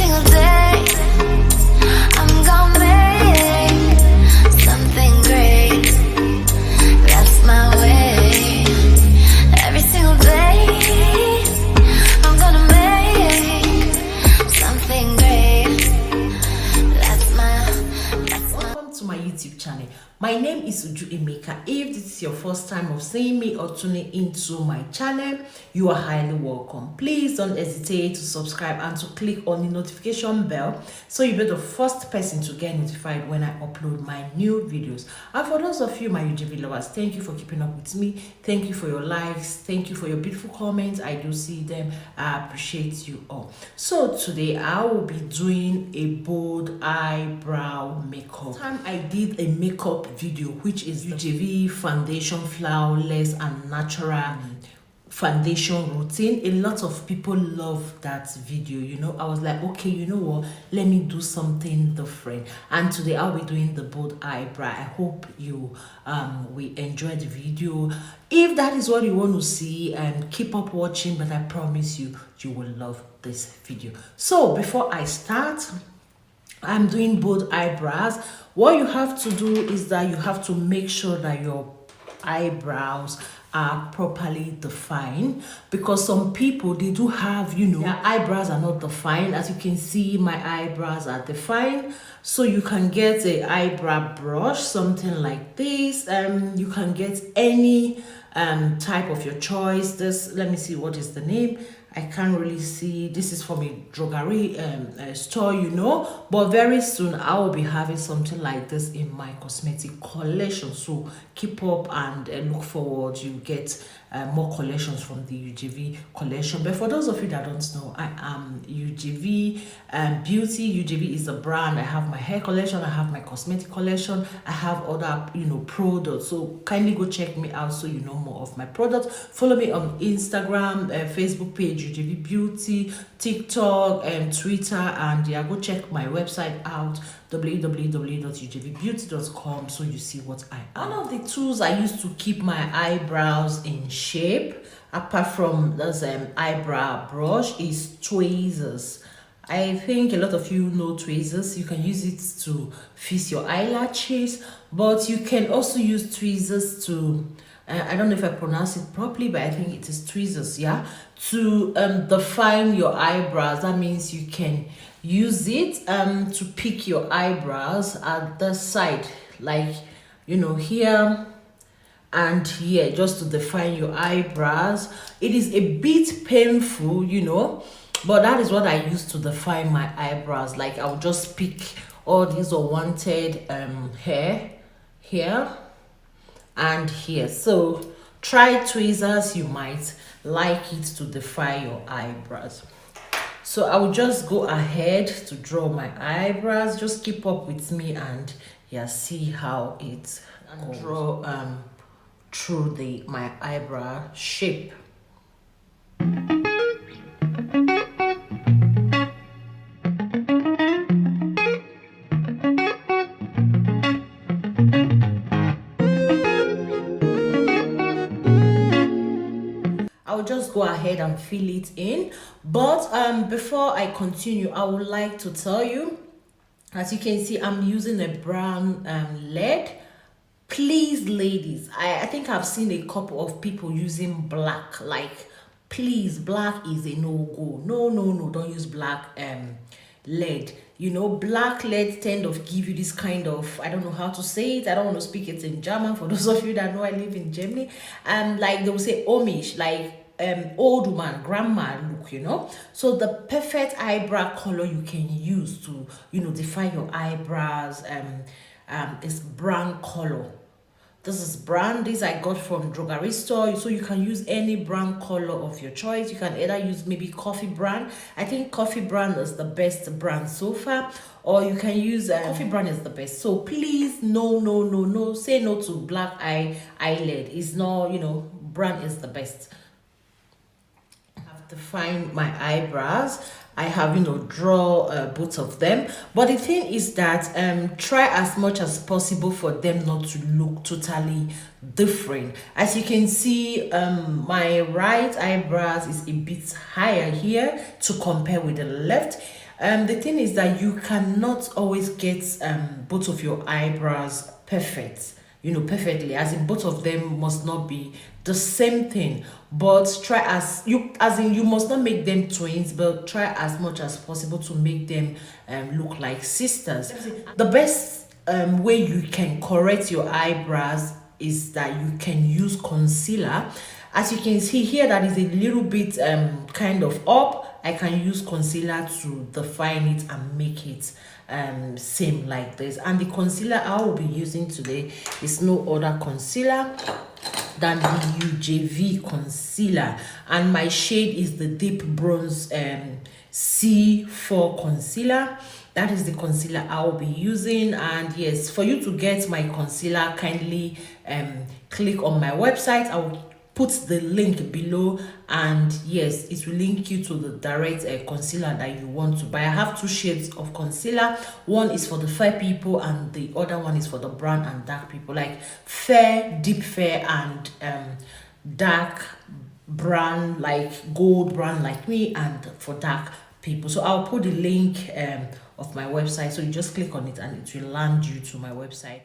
single day I'm gonna make something great. That's my way. Every single day I'm gonna make something great. That's my Welcome to my YouTube channel. My name is UjvFoundation. If this is your first time of seeing me or tuning into my channel, you are highly welcome. Please don't hesitate to subscribe and to click on the notification bell so you'll be the first person to get notified when I upload my new videos. And for those of you, my UjvFoundation lovers, thank you for keeping up with me. Thank you for your likes. Thank you for your beautiful comments. I do see them. I appreciate you all. So today I will be doing a bold eyebrow makeup. Time I did a makeup video, which is UjvFoundation flawless and natural foundation routine. A lot of people love that video. You know, I was like, okay, you know what, let me do something different. And today I'll be doing the bold eyebrow. I hope you will enjoy the video. If that is what you want to see, and keep up watching, but I promise you will love this video. So before I start, I'm doing both eyebrows. What you have to do is that you have to make sure that your eyebrows are properly defined, because some people, they do have, you know, their eyebrows are not defined. As you can see, my eyebrows are defined. So you can get a eyebrow brush, something like this. You can get any type of your choice. This, let me see, what is the name? I can't really see. This is from a druggery store, you know, but very soon I will be having something like this in my cosmetic collection. So keep up and look forward. You get more collections from the UjV collection. But for those of you that don't know, I am UjV Beauty. UjV is a brand. I have my hair collection, I have my cosmetic collection, I have other, you know, products. So kindly go check me out so you know more of my products. Follow me on Instagram, Facebook page UjV Beauty, TikTok and Twitter, and yeah, go check my website out, www.UjvBeauty.com, so you see what I am. One of the tools I use to keep my eyebrows in shape, apart from this eyebrow brush, is tweezers. I think a lot of you know tweezers. You can use it to fix your eyelashes, but you can also use tweezers to I don't know if I pronounce it properly, but I think it is tweezers, yeah, to define your eyebrows. That means you can use it to pick your eyebrows at the side, like, you know, here and here, just to define your eyebrows. It is a bit painful, you know, but that is what I use to define my eyebrows. Like, I'll just pick all these unwanted hair here and here. So try tweezers, you might like it to define your eyebrows. So I will just go ahead to draw my eyebrows. Just keep up with me and yeah, see how it draw through my eyebrow shape. I'll just go ahead and fill it in. But before I continue, I would like to tell you, as you can see, I'm using a brown lead. Please, ladies, I think I've seen a couple of people using black. Like, please, black is a no-go. No, don't use black lead. You know, black lead tend to give you this kind of, I don't know how to say it, I don't want to speak it in German for those of you that know I live in Germany, like they will say Amish, like old woman, grandma look, you know. So the perfect eyebrow color you can use to, you know, define your eyebrows is brown color. This is brown. This I got from druggery store, so you can use any brown color of your choice. You can either use maybe coffee brown. I think coffee brown is the best brand so far, or you can use coffee brown is the best. So please, no, say no to black eyelid. It's not, you know, brown is the best. I have to find my eyebrows. I have, you know, draw both of them, but the thing is that try as much as possible for them not to look totally different. As you can see, my right eyebrows is a bit higher here to compare with the left. The thing is that you cannot always get both of your eyebrows perfect, perfectly, as in both of them must not be the same thing, but try as in you must not make them twins, but try as much as possible to make them look like sisters. The best way you can correct your eyebrows is that you can use concealer. As you can see here, that is a little bit kind of up. I can use concealer to define it and make it same like this. And the concealer I will be using today is no other concealer than the UjV concealer, and my shade is the deep bronze C4 concealer. That is the concealer I will be using. And yes, for you to get my concealer, kindly click on my website. I will put the link below, and yes, it will link you to the direct concealer that you want to buy. I have 2 shades of concealer. One is for the fair people and the other one is for the brown and dark people, like fair, deep fair, and dark brown, like gold brown like me, and for dark people. So I'll put the link of my website, so you just click on it and it will land you to my website.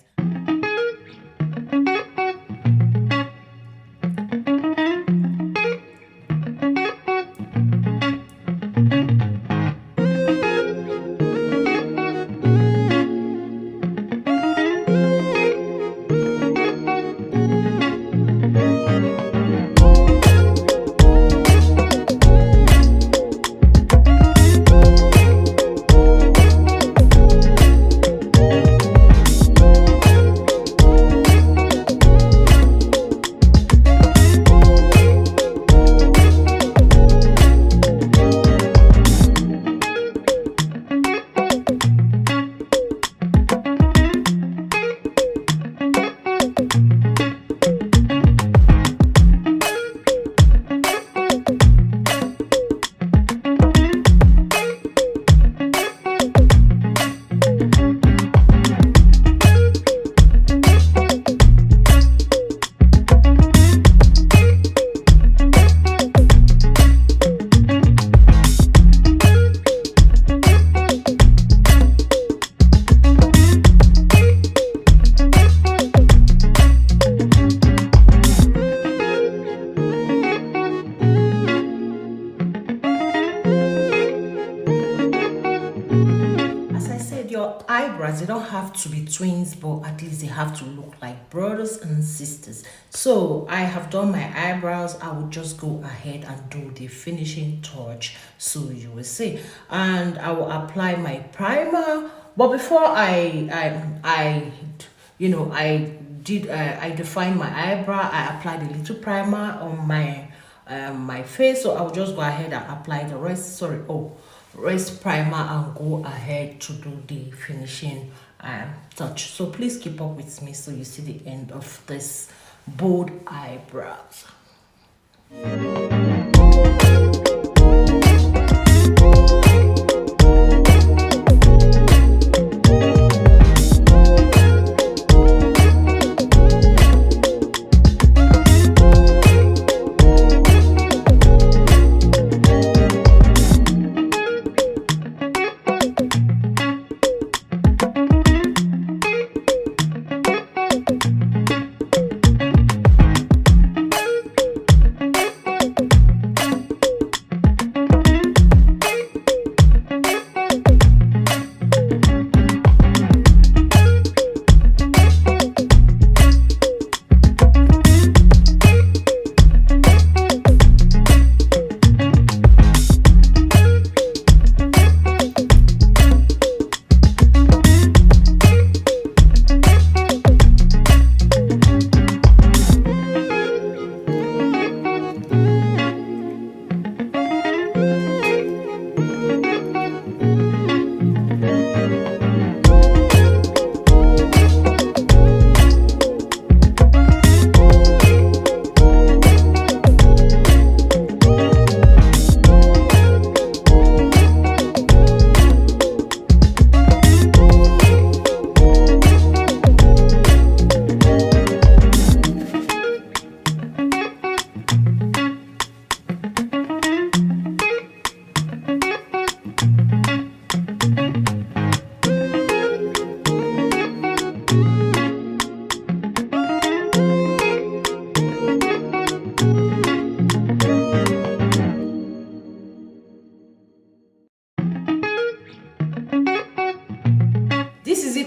Eyebrows, they don't have to be twins, but at least they have to look like brothers and sisters. So I have done my eyebrows. I will just go ahead and do the finishing touch, so you will see. And I will apply my primer, but before I defined my eyebrow, I applied a little primer on my face. So I'll just go ahead and apply the rest primer and go ahead to do the finishing touch. So please keep up with me so you see the end of this bold eyebrows.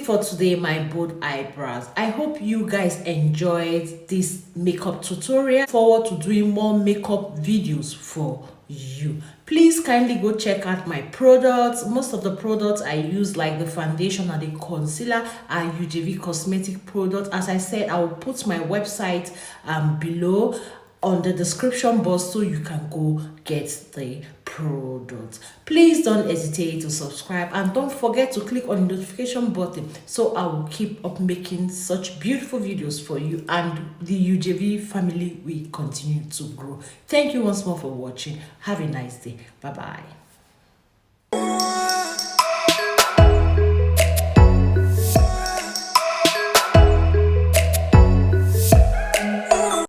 for today, my bold eyebrows. I hope you guys enjoyed this makeup tutorial. Forward to doing more makeup videos for you. Please kindly go check out my products. Most of the products I use, like the foundation and the concealer, are UJV cosmetic products. As I said, I will put my website below on the description box so you can go get the product. Please don't hesitate to subscribe and don't forget to click on the notification button so I will keep up making such beautiful videos for you, and the UJV family will continue to grow. Thank you once more for watching. Have a nice day. Bye bye.